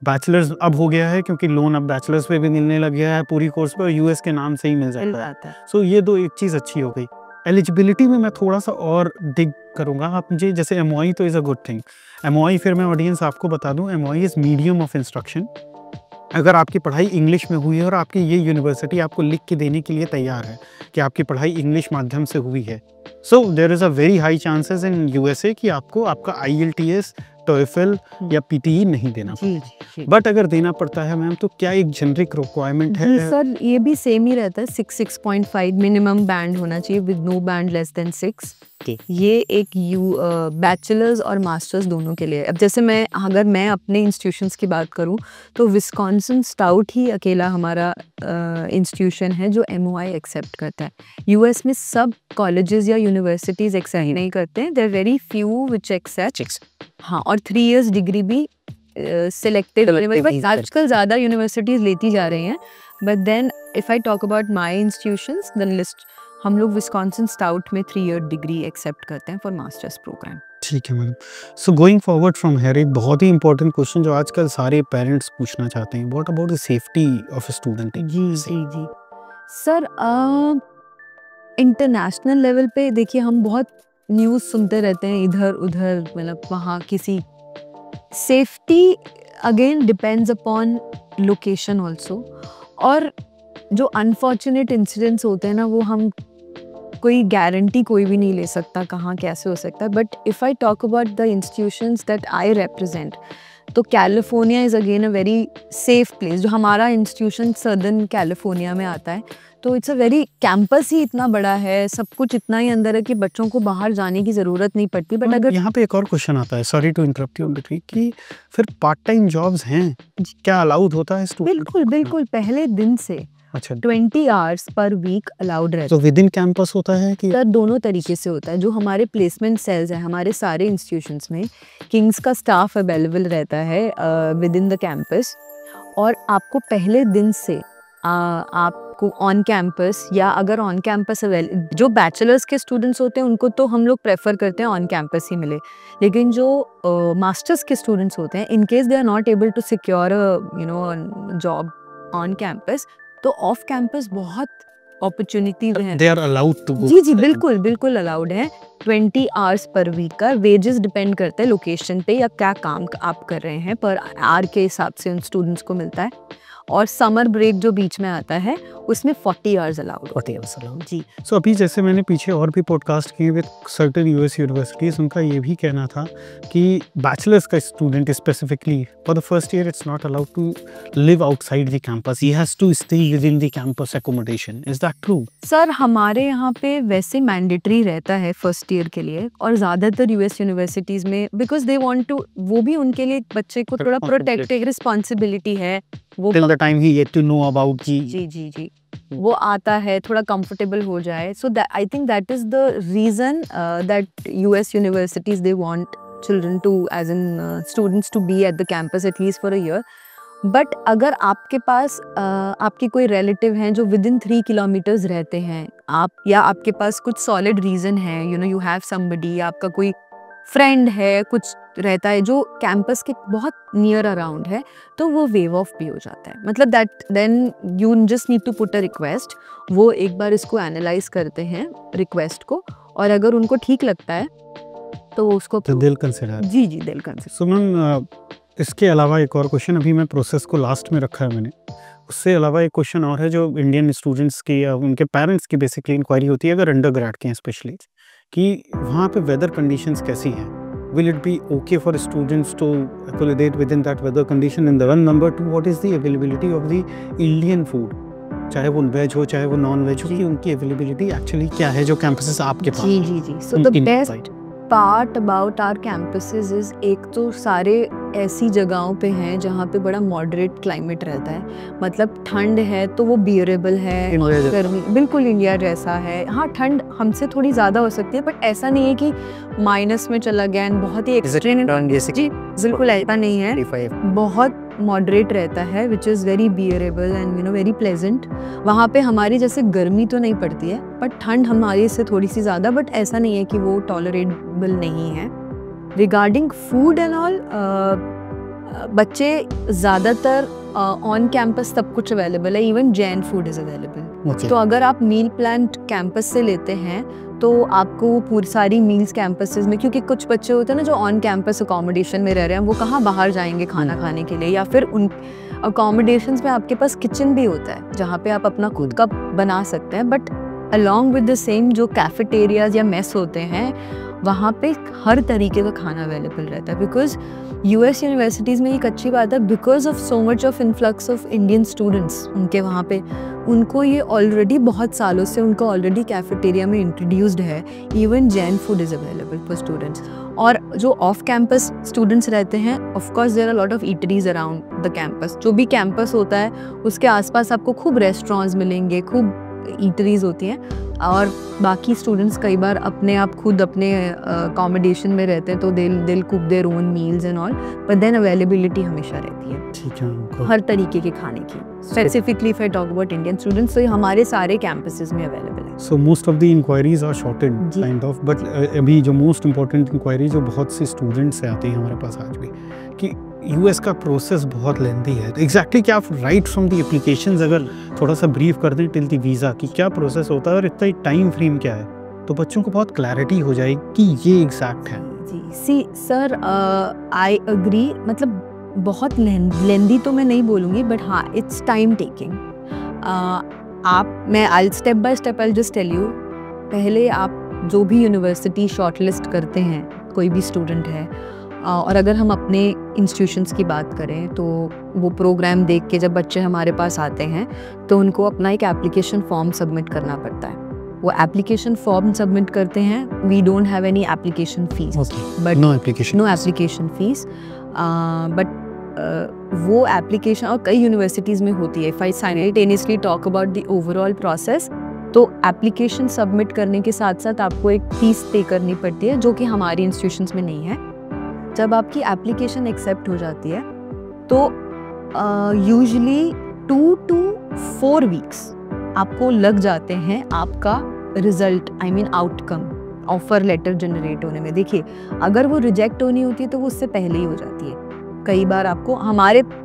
बैचलर्स अब हो गया है क्योंकि लोन अब बैचलर्स पे भी मिलने लग गया है पूरी कोर्स पे, यूएस के नाम से ही मिल जाता है। सो ये दो एक चीज़ अच्छी हो गई। एलिजिबिलिटी में मैं थोड़ा सा और डिग करूँगा। आप मुझे जैसे एमओआई तो is a good thing. MOI फिर मैं ऑडियंस आपको बता दूँ, MOI is medium of instruction. अगर आपकी पढ़ाई इंग्लिश में हुई है और आपकी ये यूनिवर्सिटी आपको लिख के देने के लिए तैयार है कि आपकी पढ़ाई इंग्लिश माध्यम से हुई है, so there is a very high chances in USA कि आपको आपका IELTS, टॉयफल या पीटीई नहीं देना पड़ता। बट अगर देना पड़ता है मैम तो क्या एक जेनरिक रिक्वायरमेंट है? सर ये भी सेम ही रहता है, 6.5 मिनिमम बैंड होना चाहिए with no band less than 6। ये एक बैचलर्स और मास्टर्स दोनों के लिए। अब जैसे अगर मैं अपने इंस्टीट्यूशंस की बात करूं तो विस्कॉन्सिन स्टाउट ही अकेला हमारा इंस्टीट्यूशन है जो MOI एक्सेप्ट करता है। यूएस में सब कॉलेजेस या यूनिवर्सिटीज एक्सेप्ट नहीं करते हैं, there very few which accept. हाँ, और 3 इयर्स डिग्री भी सिलेक्टेड आजकल ज़्यादा यूनिवर्सिटीज़ लेती जा रही हैं। But then if I talk about my institutions then list हम लोग विस्कॉन्सिन स्टाउट में 3 ईयर डिग्री एक्सेप्ट करते हैं फॉर मास्टर्स प्रोग्राम। ठीक है madam. So going forward from here, एक बहुत ही इंपॉर्टेंट क्वेश्चन जो आजकल सारे पेरेंट्स पूछना चाहते हैं, what about the safety of a student? जी सर, इंटरनेशनल लेवल पे देखिए हम बहुत न्यूज़ सुनते रहते हैं इधर उधर, मतलब वहाँ किसी safety again depends upon location also. और जो अनफॉर्चुनेट इंसिडेंट्स होते हैं ना, वो हम कोई गारंटी कोई भी नहीं ले सकता कहाँ कैसे हो सकता है। But if I talk about the institutions that I represent, तो California is again a very safe place. जो हमारा इंस्टीट्यूशन सदर्न कैलिफोर्निया में आता है, तो इट्स अ वेरी, कैंपस ही इतना बड़ा है, सब कुछ इतना ही अंदर है कि बच्चों को बाहर जाने की ज़रूरत नहीं पड़ती। बट अगर यहाँ पे एक और क्वेश्चन आता है, sorry to interrupt you between, कि फिर पार्ट टाइम जॉब्स हैं, क्या अलाउड होता है स्टूडेंट? बिल्कुल बिल्कुल, पहले दिन से अच्छा, 20 आवर्स पर वीक अलाउड रहता तो विद इन कैंपस होता है कि है। दोनों तरीके से होता है। जो हमारे प्लेसमेंट सेल्स हैं हमारे सारे इंस्टीट्यूशंस में, किंग्स का स्टाफ अवेलेबल रहता है विद इन द कैंपस, और आपको पहले दिन से आपको ऑन कैंपस, या अगर ऑन कैंपस जो बैचलर्स के स्टूडेंट्स होते हैं उनको तो हम लोग प्रेफर करते हैं ऑन कैंपस ही मिले, लेकिन जो मास्टर्स के स्टूडेंट्स होते हैं, in case they are not able to secure job on campus, तो ऑफ कैंपस बहुत अपॉर्चुनिटीज हैं। They are allowed to go? जी बिल्कुल बिल्कुल अलाउड है। 20 आवर्स पर वीक का, वेजेस डिपेंड करते हैं लोकेशन पे या क्या काम आप कर रहे हैं, पर आवर के हिसाब से उन स्टूडेंट्स को मिलता है। और समर ब्रेक जो बीच में आता है उसमें 40 आवर्स अलाउड होते हैं। जी। सो अभी जैसे मैंने पीछे और भी पॉडकास्ट किए विद सर्टेन यूएस यूनिवर्सिटीज, उनका ये भी कहना था कि बैचलर्स का student specifically for the first year it's not allowed to live outside the campus, he has to stay within the campus accommodation. Is that true? Sir हमारे यहाँ पे वैसे मैंडेटरी रहता है फर्स्ट ईयर के लिए, और ज़्यादातर यूएस यूनिवर्सिटीज़ में, बिकॉज दे वांट टू, वो भी उनके लिए बच्चे को थोड़ा प्रोटेक्टिव रिस्पॉन्सिबिलिटी है, वो till the time he get to know about जी वो आता है, थोड़ा कंफर्टेबल हो जाए। So I think that is the reason that US universities they want children to, as in students to be at the campus at least for a year. But अगर आपके पास आपके कोई रिलेटिव हैं जो विद इन 3 किलोमीटर्स रहते हैं, आप, या आपके पास कुछ सॉलिड रीजन है, यू हैव समबडी, आपका कोई फ्रेंड है, कुछ रहता है जो कैंपस के बहुत नियर अराउंड है, तो वो वेव ऑफ भी हो जाता है। मतलब that then you just need to put a request. वो एक बार इसको एनालाइज करते हैं रिक्वेस्ट को, और अगर उनको ठीक लगता है तो वो उसको दिल कंसिडर। जी दिल कंसिडर। सो मैम, इसके अलावा एक और क्वेश्चन, अभी मैं प्रोसेस को लास्ट में रखा है मैंने, उससे अलावा एक क्वेश्चन और है जो इंडियन स्टूडेंट्स की या उनके पेरेंट्स की बेसिकली इंक्वायरी होती है, अगर अंडर ग्रेड के हैं स्पेशली, कि वहाँ पे वेदर कंडीशंस कैसी हैं? Will it be okay for students to accommodate within that weather condition? And the one, number two, what is the availability of the Indian food? चाहे वो वेज हो चाहे वो नॉन वेज हो, कि उनकी अवेलेबिलिटी एक्चुअली क्या है जो कैंपसेस आपके पास? जी। So the best part about our campuses is, एक तो सारे ऐसी जगहों पे हैं जहाँ पे बड़ा मॉडरेट क्लाइमेट रहता है, मतलब ठंड है तो वो बियरेबल है, गर्मी बिल्कुल इंडिया जैसा है। हाँ, ठंड हमसे थोड़ी ज़्यादा हो सकती है, बट ऐसा नहीं है कि माइनस में चला गया एंड बहुत ही एक्सट्रीम। जी बिल्कुल ऐसा नहीं है, बहुत मॉडरेट रहता है, which is very bearable and very pleasant. वहाँ पे हमारी जैसे गर्मी तो नहीं पड़ती है, बट ठंड हमारी से थोड़ी सी ज़्यादा, बट ऐसा नहीं है कि वो टॉलरेबल नहीं है। रिगार्डिंग फूड एंड ऑल, बच्चे ज़्यादातर ऑन कैंपस सब कुछ अवेलेबल है, even Jain food is available. तो अगर आप मील प्लान कैंपस से लेते हैं तो आपको पूरी सारी मील्स कैंपसेस में, क्योंकि कुछ बच्चे होते हैं ना जो ऑन कैंपस अकोमोडेशन में रह रहे हैं, वो कहाँ बाहर जाएंगे खाना खाने के लिए, या फिर उन अकोमोडेशंस में आपके पास किचन भी होता है जहाँ पे आप अपना खुद का बना सकते हैं। But along with the same जो कैफेटेरियाज या मेस होते हैं, वहाँ पे हर तरीके का खाना अवेलेबल रहता है। बिकॉज यूएस यूनिवर्सिटीज़ में एक अच्छी बात है, because of so much of influx of Indian students, उनके वहाँ पे उनको ये ऑलरेडी बहुत सालों से उनको ऑलरेडी कैफेटेरिया में इंट्रोड्यूस्ड है। Even Jain food is available for students. और जो ऑफ कैंपस स्टूडेंट्स रहते हैं, of course there are lot of eateries around the campus. जो भी कैंपस होता है उसके आसपास आपको खूब रेस्टोरेंट्स मिलेंगे, खूब ईटरीज होती हैं, और बाकी स्टूडेंट्स कई बार अपने आप खुद अपने अकोमोडेशन में रहते हैं, तो they'll cook their own meals and all, but then availability हमेशा रहती है। ठीक है, हर तरीके के खाने की। Specifically if I talk about Indian students, तो हमारे सारे कैंपसेस में अवेलेबल है। So most of the inquiries are sorted kind of, but अभी जो मोस्ट इंपॉर्टेंट इंक्वायरी जो बहुत से स्टूडेंट्स से आती हैं हमारे पास आज भी, कि यूएस का प्रोसेस बहुत लेंथी है। तो एग्जैक्टली क्या आप राइट फ्रॉम द एप्लीकेशंस अगर थोड़ा सा ब्रीफ कर दें टिल द वीज़ा, कि क्या प्रोसेस होता है और इतना प्रिसाइज टाइम फ्रेम क्या है, तो बच्चों को बहुत क्लैरिटी हो जाए कि ये एग्जैक्ट है। जी सी सर, आई अग्री, मतलब बहुत लेंदी तो मैं नहीं बोलूँगी, बट हाँ इट्स टाइम टेकिंग। मैं I step by step I just tell you. पहले आप जो भी यूनिवर्सिटी शॉर्टलिस्ट करते हैं, कोई भी स्टूडेंट है, और अगर हम अपने इंस्टीट्यूशंस की बात करें तो वो प्रोग्राम देख के जब बच्चे हमारे पास आते हैं तो उनको अपना एक एप्लीकेशन फॉर्म सबमिट करना पड़ता है। वो एप्लीकेशन फॉर्म सबमिट करते हैं, we don't have any application fees, but no application fees, but वो एप्लीकेशन और कई यूनिवर्सिटीज़ में होती है। If I simultaneously talk about the overall process, तो एप्लीकेशन सबमिट करने के साथ साथ आपको एक फीस पे करनी पड़ती है, जो कि हमारी इंस्टीट्यूशंस में नहीं है। जब आपकी एप्लीकेशन एक्सेप्ट हो जाती है तो यूजुअली 2 to 4 वीक्स आपको लग जाते हैं आपका result, I mean outcome, offer letter generate होने में। देखिए, अगर वो रिजेक्ट होनी होती है तो वो उससे पहले ही हो जाती है। कई बार आपको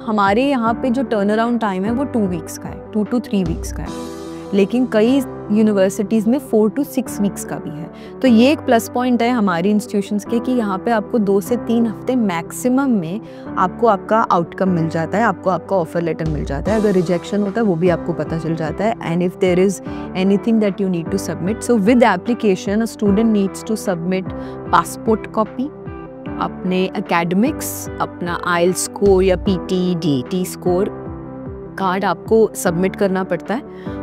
हमारे यहाँ पे जो टर्न अराउंड टाइम है वो 2 वीक्स का है, 2 to 3 वीक्स का है, लेकिन कई यूनिवर्सिटीज़ में 4 to 6 वीक्स का भी है। तो ये एक प्लस पॉइंट है हमारी इंस्टीट्यूशंस के कि यहाँ पे आपको 2 से 3 हफ्ते मैक्सिमम में आपको आपका आउटकम मिल जाता है, आपको आपका ऑफर लेटर मिल जाता है। अगर रिजेक्शन होता है वो भी आपको पता चल जाता है। And if there is anything that you need to submit, so with application a student needs to submit passport copy, अपने एकेडमिक्स, अपना आइल्स स्कोर या पीटी डीटी स्कोर कार्ड आपको सबमिट करना पड़ता है।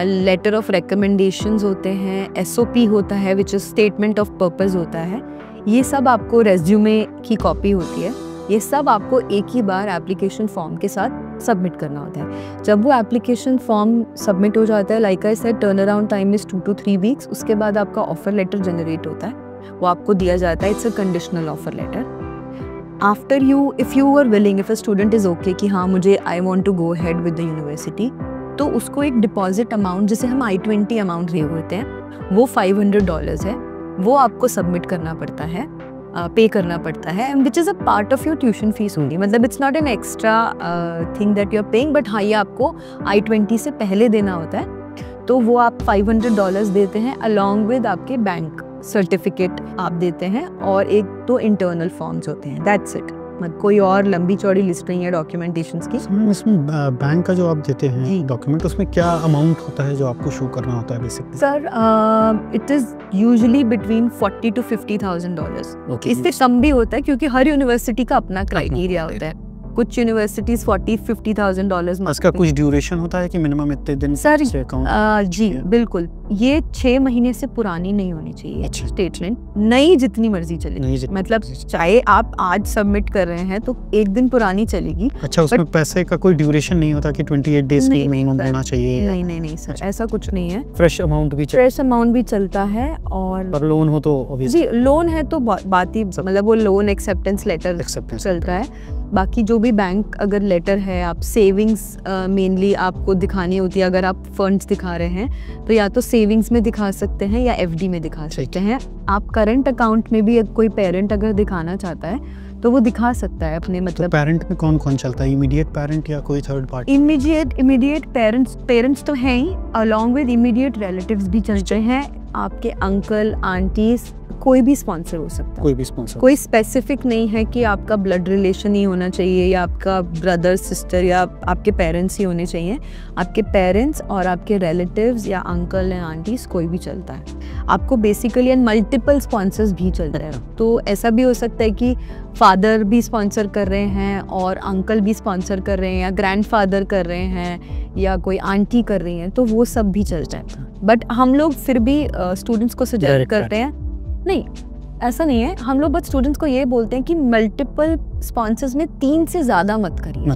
लेटर ऑफ रिकमेंडेशंस होते हैं, SOP होता है which is statement of purpose होता है, ये सब आपको रेज्यूमे की कॉपी होती है, ये सब आपको एक ही बार एप्लीकेशन फॉर्म के साथ सबमिट करना होता है। जब वो एप्लीकेशन फॉर्म सबमिट हो जाता है, like I said, turn around time is 2 to 3 weeks. उसके बाद आपका ऑफर लेटर जनरेट होता है, वो आपको दिया जाता है। It's a conditional offer letter. After you, if you are willing, if a student is okay कि हाँ मुझे I want to go head with the university, तो उसको एक डिपॉजिट अमाउंट, जिसे हम I-20 अमाउंट दे होते हैं, वो $500 है, वो आपको सबमिट करना पड़ता है, पे करना पड़ता है, which is a part of your tuition fee होगी। मतलब it's not an extra thing that you are paying, but हाँ ये आपको I-20 से पहले देना होता है। तो वो आप $500 देते हैं, अलॉन्ग विद आपके बैंक सर्टिफिकेट आप देते हैं, और 1-2 इंटरनल फॉर्म्स होते हैं, दैट्स इट। मतलब कोई और लंबी चौड़ी लिस्ट नहीं है डॉक्यूमेंटेशंस की। इसमें बैंक का जो आप देते हैं डॉक्यूमेंट, उसमें क्या अमाउंट होता है जो आपको शो करना होता है basically? Sir, it is usually between $40,000 to $50,000। इससे कम भी होता है क्योंकि हर यूनिवर्सिटी का अपना क्राइटेरिया होता है। कुछ यूनिवर्सिटीज $40,000-50,000। इसका कुछ ड्यूरेशन होता है कि मिनिमम इतने दिन? सर जी बिल्कुल, ये 6 महीने से पुरानी नहीं होनी चाहिए स्टेटमेंट, नई जितनी मर्जी चलेगी। मतलब चाहे आप आज सबमिट कर रहे हैं तो एक दिन पुरानी चलेगी। अच्छा, उसमें पैसे का कोई ड्यूरेशन नहीं होता कि 28 डेज की मिनिमम होना चाहिए? नहीं सर, ऐसा कुछ नहीं है। फ्रेश अमाउंट भी चलता है। और लोन हो तो जी, लोन है तो बात ही, मतलब वो लोन एक्सेप्टेंस लेटर चलता है। बाकी जो भी बैंक अगर लेटर है, आप सेविंग्स मेनली आपको दिखानी होती है। अगर आप फंड्स दिखा रहे हैं तो या तो सेविंग्स में दिखा सकते हैं या एफडी में दिखा सकते हैं। आप करंट अकाउंट में भी कोई पेरेंट अगर दिखाना चाहता है तो वो दिखा सकता है अपने, मतलब। तो पेरेंट में कौन कौन चलता है? इमीडिएट पेरेंट या कोई थर्ड पार्टी? इमीडिएट पेरेंट्स तो हैं ही, अलॉन्ग विद इमीडिएट रिलेटिव्स भी चलते हैं। आपके अंकल आंटीज, कोई भी स्पॉन्सर हो सकता है। कोई स्पेसिफिक नहीं है कि आपका ब्लड रिलेशन ही होना चाहिए या आपका ब्रदर सिस्टर या आपके पेरेंट्स ही होने चाहिए। आपके पेरेंट्स और आपके रिलेटिव्स या अंकल या आंटीज, कोई भी चलता है। आपको बेसिकली मल्टीपल स्पॉन्सर्स भी चलते हैं। तो ऐसा भी हो सकता है कि फादर भी स्पॉन्सर कर रहे हैं और अंकल भी स्पॉन्सर कर रहे हैं या ग्रैंडफादर कर रहे हैं या कोई आंटी कर रही हैं, तो वो सब भी चलता है। बट हम लोग फिर भी स्टूडेंट्स को सजेस्ट करते हैं, नहीं ऐसा नहीं है, हम लोग बस स्टूडेंट्स को ये बोलते हैं कि मल्टीपल स्पॉन्सर्स में 3 से ज़्यादा मत करिए।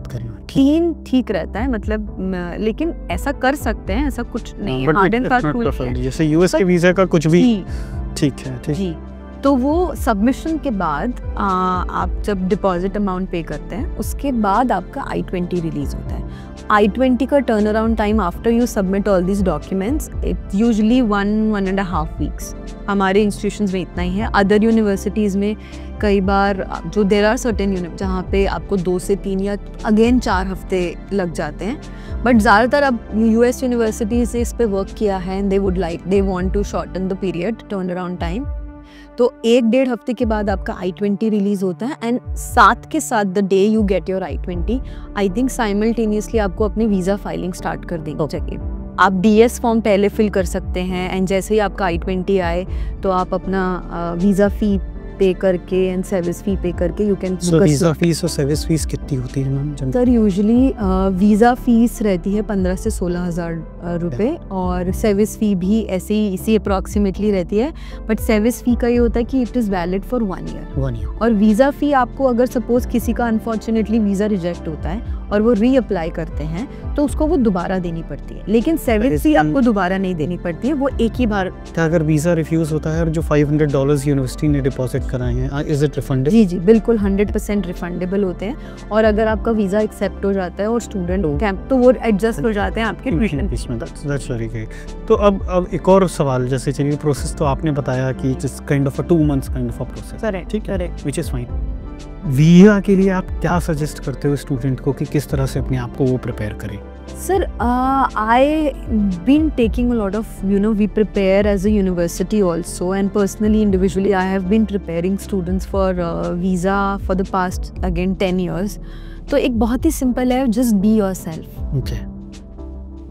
3 ठीक रहता है, मतलब। लेकिन ऐसा कर सकते हैं, ऐसा कुछ नहीं है हार्ड एंड फास्ट रूल है। जैसे यूएस के वीजा का कुछ भी ठीक है। जी, तो वो सबमिशन के बाद आप जब डिपॉजिट अमाउंट पे करते हैं उसके बाद आपका I-20 रिलीज होता है। I-20 का turn around time after you submit all these documents it usually 1.5 weeks. हमारे इंस्टीट्यूशंस में इतना ही है। अदर यूनिवर्सिटीज़ में कई बार जो देर आर सर्टेन यूनिट जहाँ पे आपको 2 से 3 या अगेन 4 हफ्ते लग जाते हैं, बट ज़्यादातर अब US यूनिवर्सिटीज़ ने इस पे वर्क किया है and they want to shorten the period turn around time. तो 1-1.5 हफ्ते के बाद आपका I-20 रिलीज होता है एंड साथ के साथ the day you get your I-20 I think simultaneously आपको अपनी वीज़ा फाइलिंग स्टार्ट कर देनी चाहिए। आप DS फॉर्म पहले फिल कर सकते हैं एंड जैसे ही आपका I-20 आए तो आप अपना वीज़ा फ़ी पे करके एंड सर्विस फी पे करके you can. So visa fees और सर्विस फीस कितनी होती है ma'am? Sir usually visa fees रहती है 15 से 16,000 रुपये और सर्विस फ़ी भी ऐसे ही इसी अप्रॉक्सीमेटली रहती है, बट सर्विस फ़ी का ये होता है कि it is valid for 1 year. और वीज़ा फ़ी आपको अगर सपोज किसी का अनफॉर्चुनेटली वीज़ा रिजेक्ट होता है और वो रीअप्लाई करते हैं तो उसको वो दोबारा देनी पड़ती है, लेकिन सर्विस फी आपको दोबारा नहीं देनी पड़ती है, वो एक ही बार। क्या अगर वीज़ा रिफ्यूज़ होता है और जो $500 यूनिवर्सिटी ने डिपॉजिट कराए हैं, इज इट रिफंडेबल? जी बिल्कुल 100% रिफंडेबल होते हैं। और अगर आपका वीज़ा एक्सेप्ट हो जाता है और स्टूडेंट कैंप तो वो एडजस्ट हो जाते हैं आपके ट्यूशन फीस में। That's very great. तो अब एक और सवाल, जैसे चलिए प्रोसेस तो आपने बताया कि just kind of a 2 months kind of a process, correct ठीक है, व्हिच इज़ फाइन। वीज़ा के लिए आप क्या सजेस्ट करते हो स्टूडेंट को कि किस तरह से अपने आप को वो प्रिपेयर करें? Sir, I've been taking a lot of, we prepare as a university also, and personally, individually, I have been preparing students for visa for the past, again, 10 years. तो एक बहुत ही सिंपल है, just be yourself. Okay.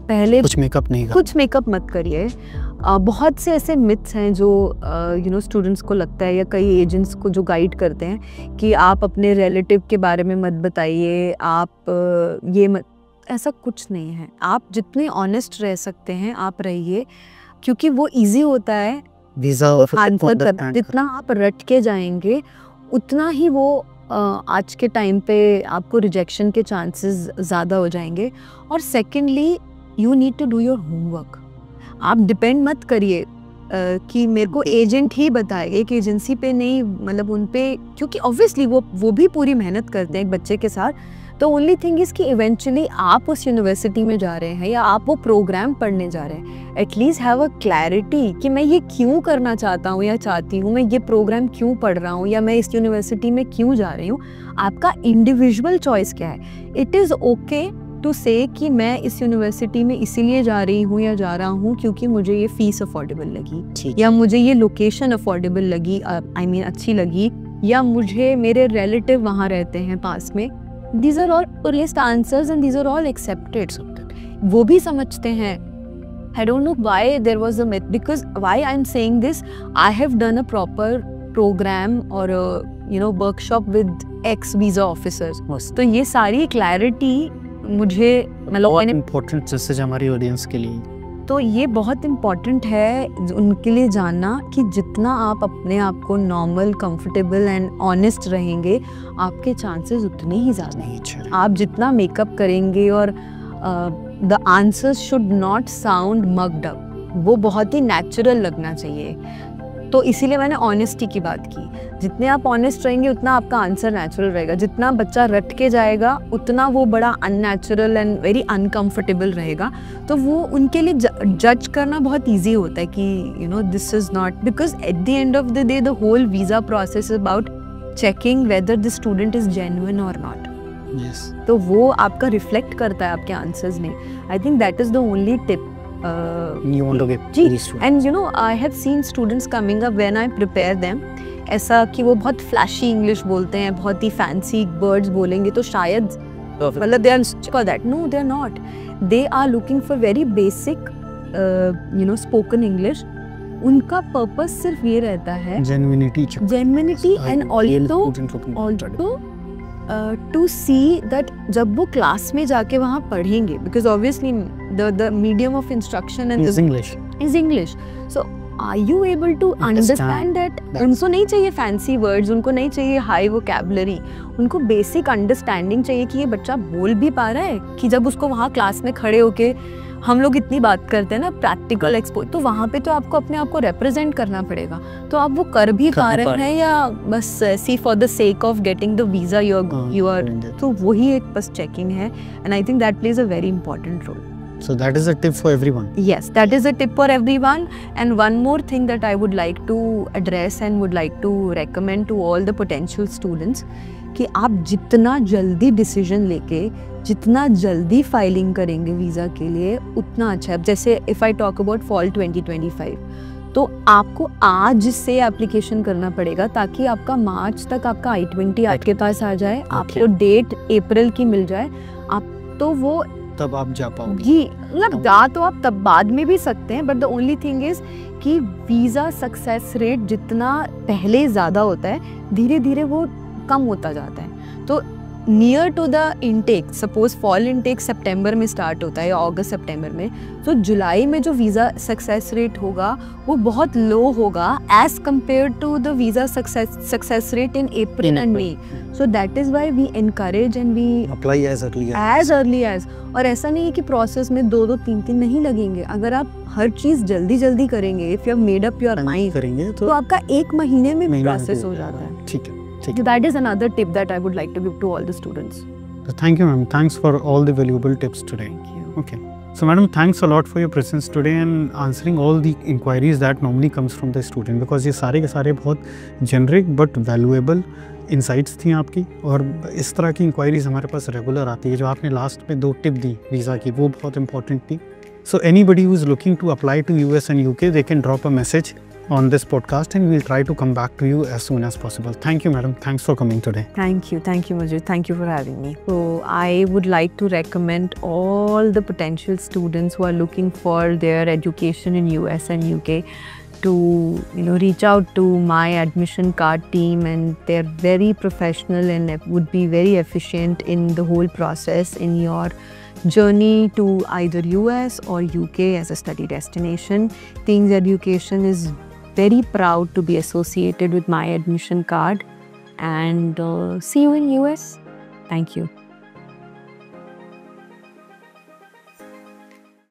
पहले कुछ makeup नहीं, कुछ makeup मत करिए। बहुत से ऐसे मिथ्स हैं जो स्टूडेंट्स को लगता है या कई एजेंट्स को जो गाइड करते हैं कि आप अपने रिलेटिव के बारे में मत बताइए, आप ये मत, ऐसा कुछ नहीं है। आप जितने ऑनेस्ट रह सकते हैं आप रहिए, क्योंकि वो इजी होता है वीज़ा आंसर करना। जितना आप रट के जाएंगे उतना ही वो आज के टाइम पे आपको रिजेक्शन के चांसेस ज़्यादा हो जाएंगे। और secondly you need to do your homework. आप डिपेंड मत करिए कि मेरे को एजेंट ही बताएगा, एक एजेंसी पे नहीं, मतलब उन पे, क्योंकि ऑब्वियसली वो भी पूरी मेहनत करते हैं एक बच्चे के साथ। तो ओनली थिंग इज़ कि इवेंचुअली आप उस यूनिवर्सिटी में जा रहे हैं या आप वो प्रोग्राम पढ़ने जा रहे हैं, एटलीस्ट हैव अ क्लैरिटी कि मैं ये क्यों करना चाहता हूँ या चाहती हूँ, मैं ये प्रोग्राम क्यों पढ़ रहा हूँ या मैं इस यूनिवर्सिटी में क्यों जा रही हूँ। आपका इंडिविजुअल चॉइस क्या है। इट इज़ ओके टू से कि मैं इस यूनिवर्सिटी में इसीलिए जा रही हूँ या जा रहा हूँ क्योंकि मुझे ये फीस अफोर्डेबल लगी, या मुझे ये लोकेशन अफोर्डेबल लगी, अच्छी लगी, या मुझे मेरे रिलेटिव वहाँ रहते हैं पास में। These are all honest answers and these are all accepted. वो भी समझते हैं। I don't know why there was a myth, because why I'm saying this, I have done a proper program or a workshop with ex visa officers. तो ये सारी clarity मुझे बहुत important message हमारी ऑडियंस के लिए। तो ये बहुत इम्पॉर्टेंट है उनके लिए जानना कि जितना आप अपने आप को नॉर्मल, कंफर्टेबल एंड ऑनेस्ट रहेंगे, आपके चांसेस उतने ही ज़्यादा हैं। आप जितना मेकअप करेंगे और the answers should not sound mugged up, वो बहुत ही नेचुरल लगना चाहिए। तो इसीलिए मैंने ऑनेस्टी की बात की। जितने आप ऑनेस्ट रहेंगे उतना आपका आंसर नेचुरल रहेगा। जितना बच्चा रट के जाएगा उतना वो बड़ा अननेचुरल एंड वेरी अनकंफर्टेबल रहेगा। तो वो उनके लिए जज करना बहुत इजी होता है कि this is not, because at the end of the day the whole visa process is about checking whether the student is genuine और नॉट। तो वो आपका रिफ्लेक्ट करता है आपके आंसर्स में। I think that is the only tip you want to give and I have seen students coming up when I prepare them, ऐसा कि वो बहुत फ्लैशी इंग्लिश बोलते हैं, बहुत ही फैंसी वर्ड्स बोलेंगे, तो शायद मतलब they are for that. No, they are not. They are looking for very basic spoken English. उनका पर्पस सिर्फ ये रहता है genuinity and also to see that जब वो क्लास में जाके वहाँ पढ़ेंगे, because obviously the medium of instruction and is English. So are you able to understand that? उनको नहीं चाहिए फैंसी वर्ड्स, उनको नहीं चाहिए हाई वोकैबुलरी, उनको बेसिक अंडरस्टैंडिंग चाहिए कि ये बच्चा बोल भी पा रहा है, कि जब उसको वहाँ क्लास में खड़े होके हम लोग इतनी बात करते हैं ना प्रैक्टिकल एक्सपो, तो वहाँ पे तो आपको अपने आप को रिप्रेजेंट करना पड़ेगा, तो आप वो कर भी पा रहे हैं या बस see for the sake of getting the visa you are, तो वही एक बस चेकिंग है, and I think that plays a very important role. So that is a tip for everyone. Yes, that is a tip for everyone. And one more thing that I would like to address and would like to recommend to all the potential students, कि आप जितना जल्दी decision लेके जितना जल्दी filing करेंगे visa के लिए उतना अच्छा है. जैसे if I talk about fall 2025, तो आपको आज से एप्लीकेशन करना पड़ेगा ताकि आपका मार्च तक आपका I-20 आपके पास आ जाए, आपको डेट अप्रैल की मिल जाए, आप तो वो तब आप जा पाओगे. जी, मतलब जा तो आप तब बाद में भी सकते हैं, but the only thing is कि वीज़ा सक्सेस रेट जितना पहले ज़्यादा होता है, धीरे धीरे वो कम होता जाता है. तो near to the intake, suppose fall intake सितंबर में स्टार्ट होता है या अगस्त सितंबर में, तो जुलाई में जो वीज़ा सक्सेस रेट होगा वो बहुत लो होगा as compare to the visa success rate in April and May. So that is why we encourage and we apply as early as. और ऐसा नहीं है कि प्रोसेस में 2-2, 3-3 नहीं लगेंगे. अगर आप हर चीज़ जल्दी जल्दी करेंगे, if you have made up your mind करेंगे तो आपका 1 महीने में प्रोसेस हो जाता है. ठीक है. That is another tip that I would like to give to all the students. So thank you, ma'am. Thanks for all the valuable tips today. Thank you. Okay. So, madam, thanks a lot for your presence today and answering all the inquiries that normally comes from the student, because ये सारे के सारे बहुत generic but valuable insights थी आपकी, और इस तरह की inquiries हमारे पास regular आती है. जो आपने लास्ट में 2 टिप दी वीज़ा की, वो बहुत important थी. So anybody who is looking to apply to US and UK, they can drop a message on this podcast and we'll try to come back to you as soon as possible. Thank you, madam. Thanks for coming today. Thank you, Majid. Thank you for having me. So I would like to recommend all the potential students who are looking for their education in US and UK to reach out to my admission card team, and they're very professional and would be very efficient in the whole process in your journey to either US or UK as a study destination. King's Education is very proud to be associated with my admission card, and see you in US. Thank you.